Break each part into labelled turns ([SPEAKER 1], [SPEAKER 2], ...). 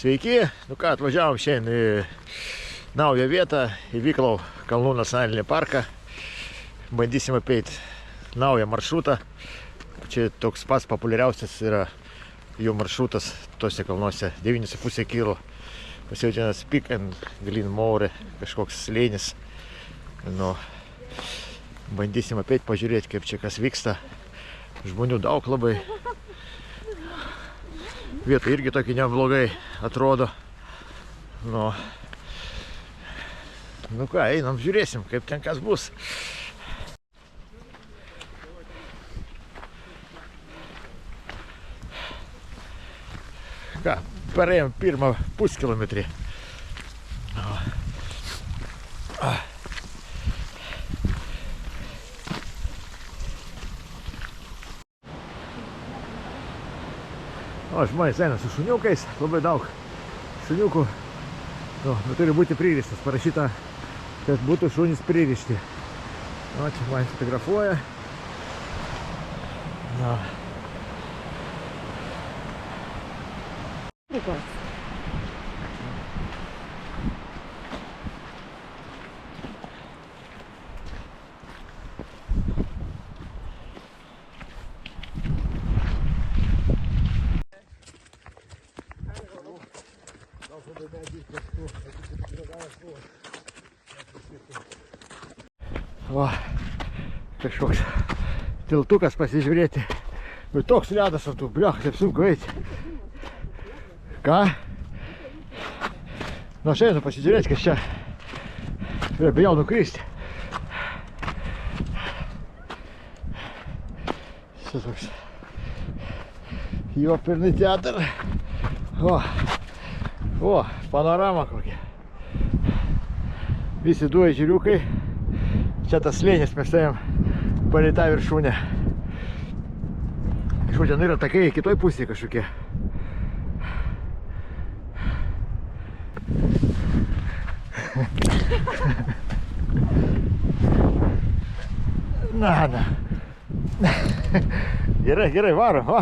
[SPEAKER 1] Sveiki, nu ką, atvažiavom šiandien į naują vietą, į Vyklau kalnų nacionalinį parką. Bandysim apeiti naują maršrutą. Čia toks pats populiariausias yra jų maršrutas tose kalnuose, 9,5 km. Pasivadinęs Peak and Glen More, kažkoks slėnis. Nu, bandysim apeiti, pažiūrėti, kaip čia kas vyksta. Žmonių daug labai. Vieta irgi tokį neblogai atrodo. Nu ką, einam, žiūrėsim, kaip ten kas bus. Ką, parėjom pirmą puskilometrį. O, žmonės eina su šuniukais, labai daug šuniukų. Nu, turi būti pririštas, parašyta, kad būtų šunys pririšti. O, čia man fotografuoja. Nu. Va, kažkoks tiltukas pasižiūrėti. Bet toks ledas ant tų, bliach, taip sunku eiti. Ką? Nu, aš einu pasižiūrėti, kas čia. Bijau nukristi. Čia toks jo pirni teatr. O, panorama kokia. Visi du ežeriukai. Čia tas slėnis, mes ėjom palei tą viršūnę. Kažkur ten yra takai kitoj pusėje kažkokie. Na. Gerai, varom.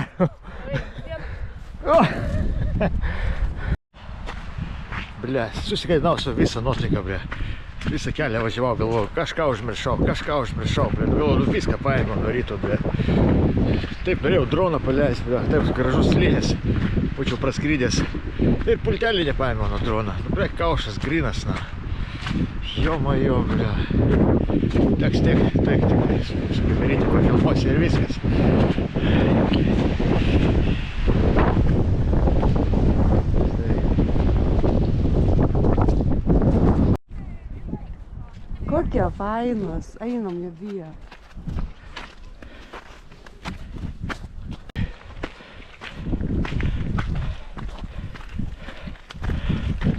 [SPEAKER 1] Bля, susikaidinau su visą nuotraiką, bля. Visą kelią važiavau, galvoju, kažką užmiršau, bля. Galvoju, viską paėmiau nuo ryto, bля. Taip, norėjau droną paleisti, bля. Taip, gražus slėnis, būčiau praskrydęs. Ir pultelį nepaėmiau nuo droną. Nu, bля, kaušas, grinas, na. Jo, bля. Teks tiek, sukimeryti, pafilmuosi ir viskas.
[SPEAKER 2] Kokie fainos, einam, nebijo.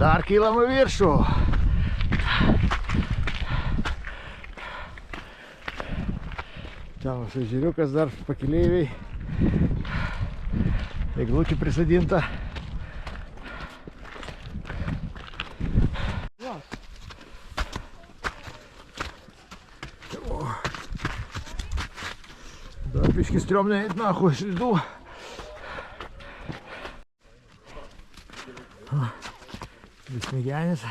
[SPEAKER 1] Dar kylam į viršų. Ten mūsų ežeriukas dar pakeleiviai. Eglutė prisadinta. Dar biški striomne eit nahu slidų. Smegenis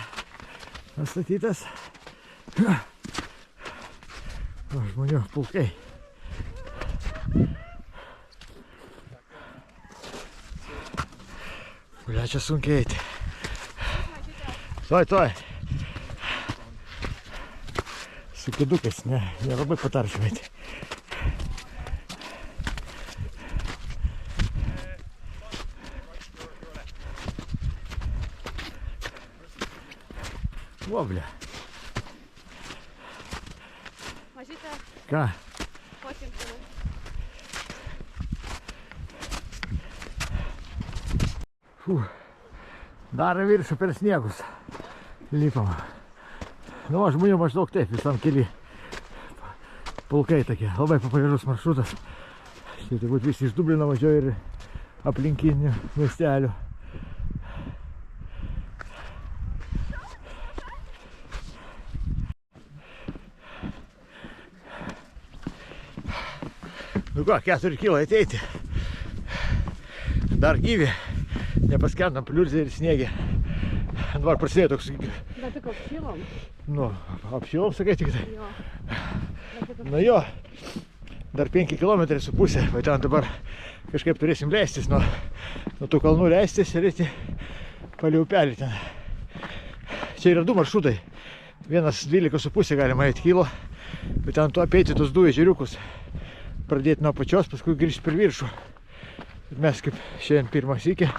[SPEAKER 1] pastatytas. Žmonių pulkai. Bля, čia sunkiai eiti. Tuoj. Su kėdukais, nelabai patarčiau eiti. O, bля.
[SPEAKER 2] Mažytė.
[SPEAKER 1] Ką?
[SPEAKER 2] Fotinkinai.
[SPEAKER 1] Dar į viršų per sniegus lipam. Nu, žmonių maždaug taip, visam keli pulkai tokie. Labai populiarus maršrutas. Tai turbūt visi iš Dublino važiuoja ir aplinkinių miestelių. Nu ką, 4 kilai ateiti. Dar gyvi. paskendam pliurzė ir sniegė. Dabar prasidėjo toks...
[SPEAKER 2] Bet tik apšilom.
[SPEAKER 1] Nu, apšilom, sakai tik tai.
[SPEAKER 2] Jo.
[SPEAKER 1] Nu jo, dar 5 kilometrai su pusė, bet ten dabar kažkaip turėsim leistis nuo tų kalnų leistis ir eiti palei upelį ten. Čia yra 2 maršrutai. Vienas 12,5 galima eiti kilo, bet ten tu apeiti tos 2 ežeriukus. Pradėti nuo pačios, paskui grįžti per viršų. Ir mes kaip šiandien pirmą sykį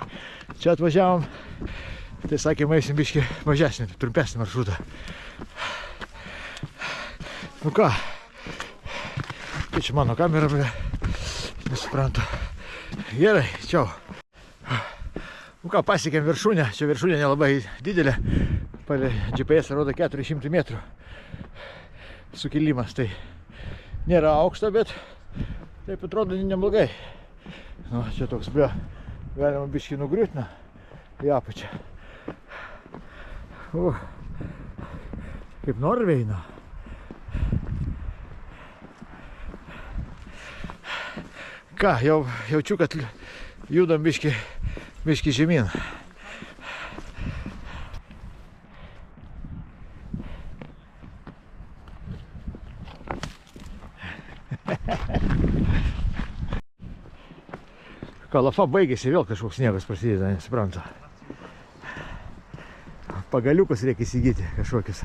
[SPEAKER 1] čia atvažiavom, tai sakėm, eisim biškį mažesnį, trumpesnį maršrutą. Nu ką, tai čia mano kamera, nesuprantu. Gerai, čiau. Nu ką, pasiekėm viršūnę, čia viršūnė nelabai didelė, palei GPS rodo 400 metrų sukilimas, tai nėra aukšta, bet taip atrodo neblogai. Nu, čia toks, galima biškį nugriūti į apačią. Kaip Norvėjai, nu. Ką, jau jaučiu, kad judam biškį žemyn. Kalafa baigėsi, vėl kažkoks sniegas prasideda, nesuprantu. Pagaliukus reikia įsigyti kažkokius.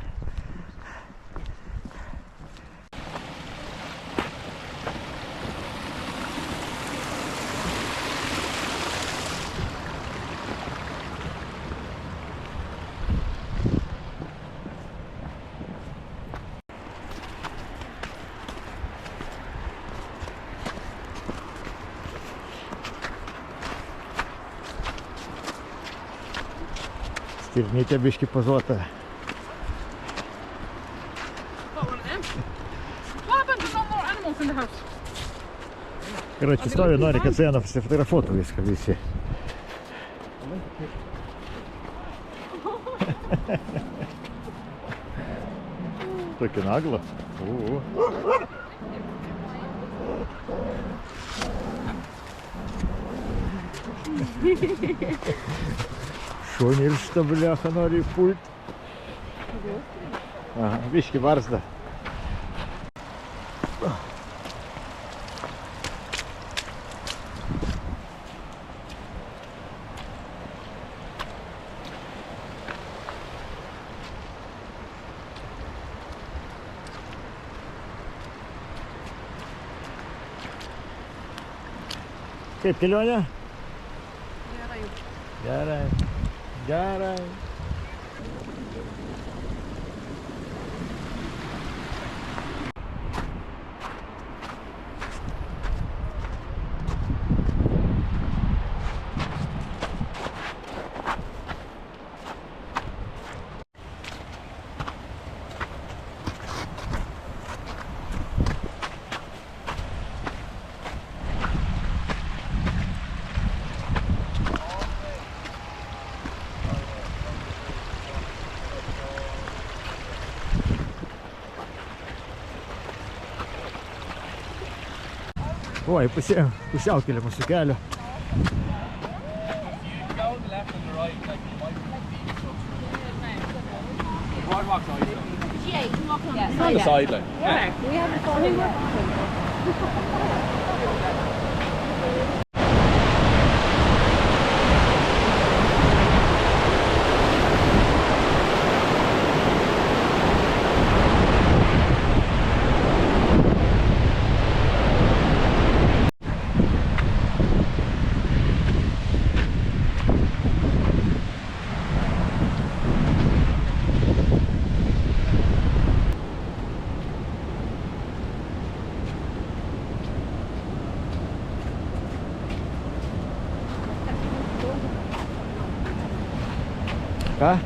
[SPEAKER 1] Stirnytė biškį pozuota. Короче, stovi, nori, kad su ja nusifotografuotų viską visi. Tokį naglą. Šuo niršta, blecha, nori pult. Aha, biškį barzda. Kaip kelionė?
[SPEAKER 2] Gerai.
[SPEAKER 1] Gerai. Gerai. Oi, pusiaukelė mūsų kelio.
[SPEAKER 3] On the side, like.
[SPEAKER 2] Yeah, we haven't thought of that.
[SPEAKER 1] Ką?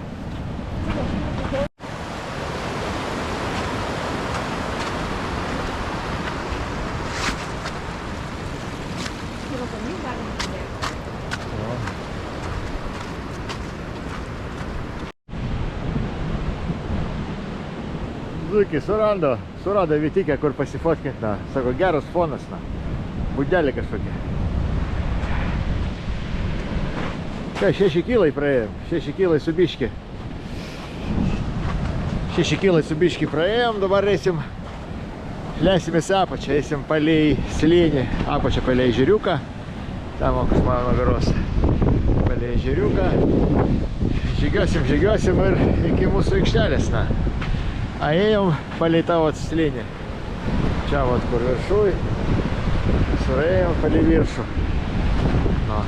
[SPEAKER 1] Zuikiai surado vietikę, kur pasifotkint, na, sako, geras fonas, na, būdelė kažkokia. Ką, 6 kilai praėjom, 6 kilai su biški. 6 kilai su biški praėjom, dabar leisimės apačią, eisim palei slėnį, apačią palei žiriuką. Tam, kas mano nugaros, palei žiriuką. Žygiosim ir iki mūsų aikštelės, na. Ėjom palei tavo slėnį. Čia, vat, kur viršui. Surėjom palei viršų. No.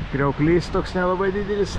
[SPEAKER 1] Kriauklys toks nelabai didelis.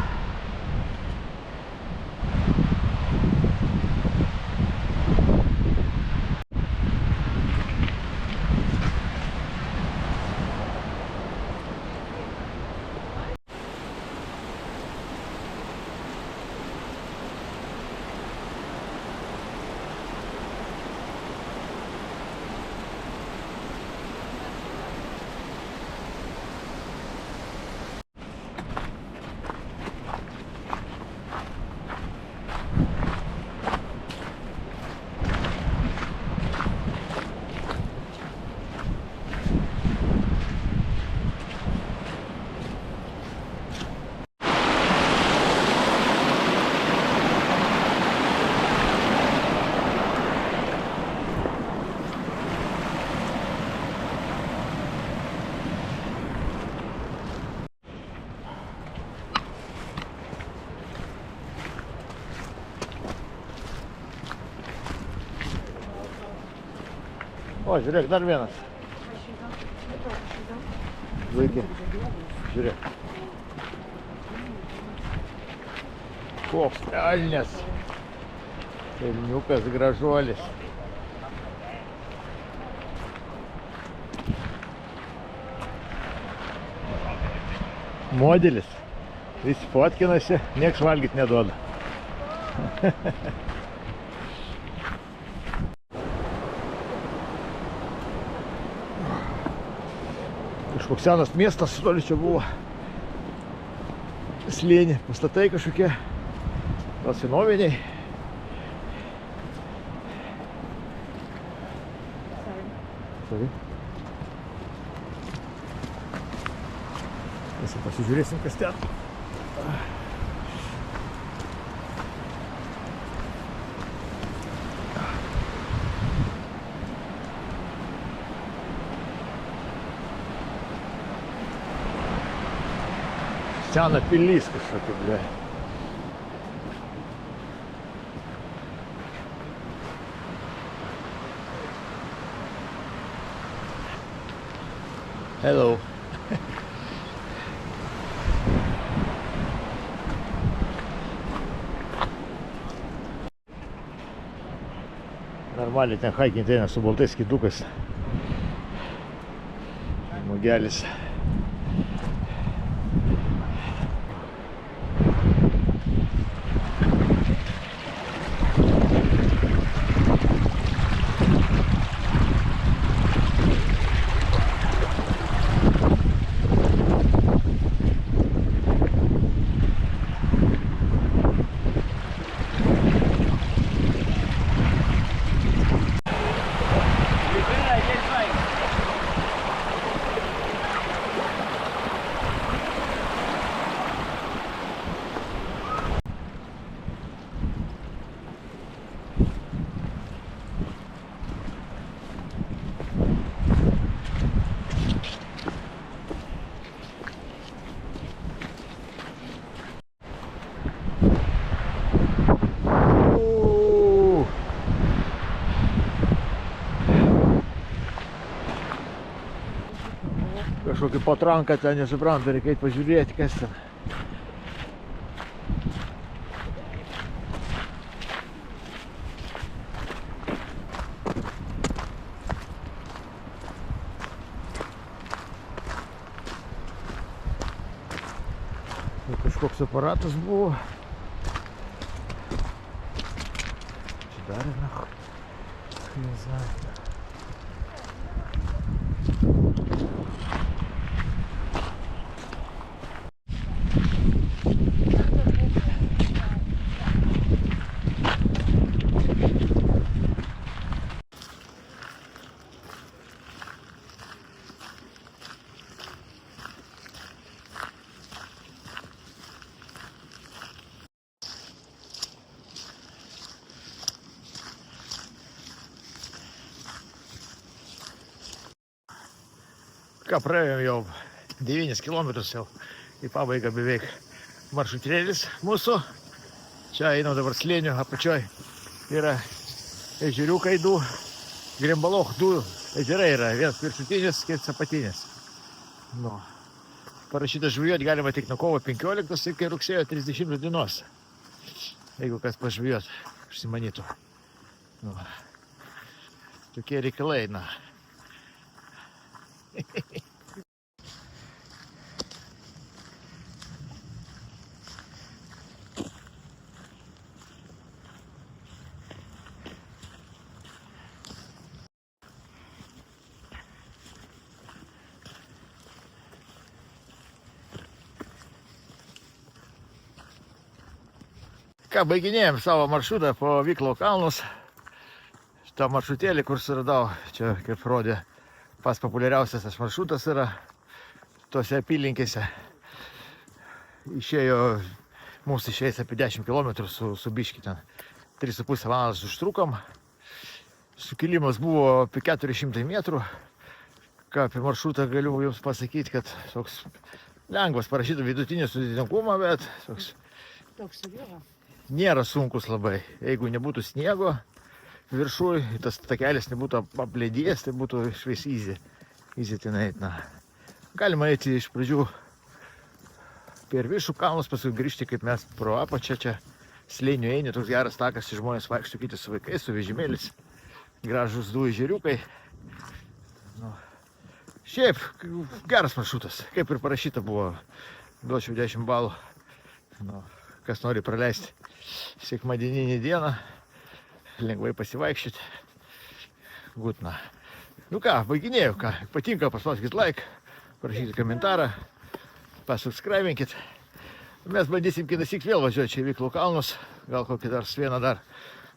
[SPEAKER 1] O, žiūrėk, dar vienas. Laikė. Žiūrėk. Koks elnias. Elniukas gražuolis. Modelis. Visi fotkinasi, nieks valgyt neduoda. Kažkoks senas miestas, toli čia buvo slėnį, pastatai kažkokie, gal senoviniai. Sorry. Mes pasižiūrėsim, kas ten. Sena pilis kažkokia, ble. Hello. Normaliai ten haikinti eina su baltais skydukais. Žmogelis. Kažkokį patranką ten nesuprantu, reikia eit pažiūrėti, kas ten. Tai kažkoks aparatas buvo. Čia dar yra. Не знаю. Ką praėjom jau 9 kilometrus jau į pabaigą beveik maršrutėlis mūsų. Čia einam dabar slėniu apačioj. Yra ežeriukai du, Grimbaloch du ežerai yra. Vienas viršutinis, kitas apatinis. Nu, parašyta žvejot galima tik nuo kovo 15 iki rugsėjo 30 dienos. Jeigu kas pažvejot, užsimanytų. Nu, tokie reikalai, na. Ką, baiginėjom savo maršrutą po Vyklo kalnus. Šitą maršrutėlį, kur suradau, čia kaip rodė, pats populiariausias tas maršrutas yra tose apylinkėse. Išėjo, mums išėjęs apie 10 km su biški ten. 3,5 valandas užtrukom. Sukilimas buvo apie 400 metrų. Ką apie maršrutą galiu jums pasakyti, kad toks lengvas, parašyta vidutinį sudėtingumą, bet toks nėra sunkus labai. Jeigu nebūtų sniego viršui, tas takelis nebūtų apledėjęs, tai būtų išvis easy ten eit. Galima eiti iš pradžių per viršų kalnus, paskui grįžti, kaip mes pro apačią čia slėniu eini, toks geras takas, žmonės vaikšto kiti su vaikais, su vežimėlis, gražus du ežeriukai. Nu, šiaip geras maršrutas, kaip ir parašyta buvo, duočiau 10 balų. Nu, kas nori praleisti sekmadieninį dieną, lengvai pasivaikščioti. Gutna. Nu ką, baiginėjau, ką. Patinka, paspauskit like, parašykit komentarą, pasubscribinkit. Mes bandysim kitąsyk vėl važiuoti čia į Vyklo kalnus, gal kokį vieną dar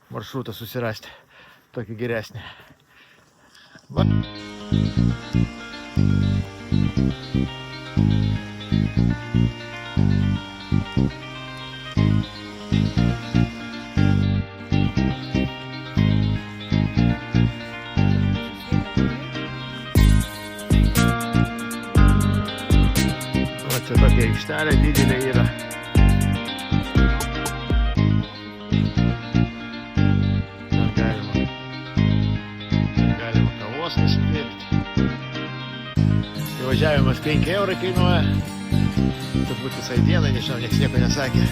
[SPEAKER 1] maršrutą susirasti, tokį geresnį. Va. Čia tokia aikštelė didelė yra. Ten galima kavos nusipirkti. Įvažiavimas 5 eurai kainuoja. Turbūt visai dienai, nežinau, nieks nieko nesakė.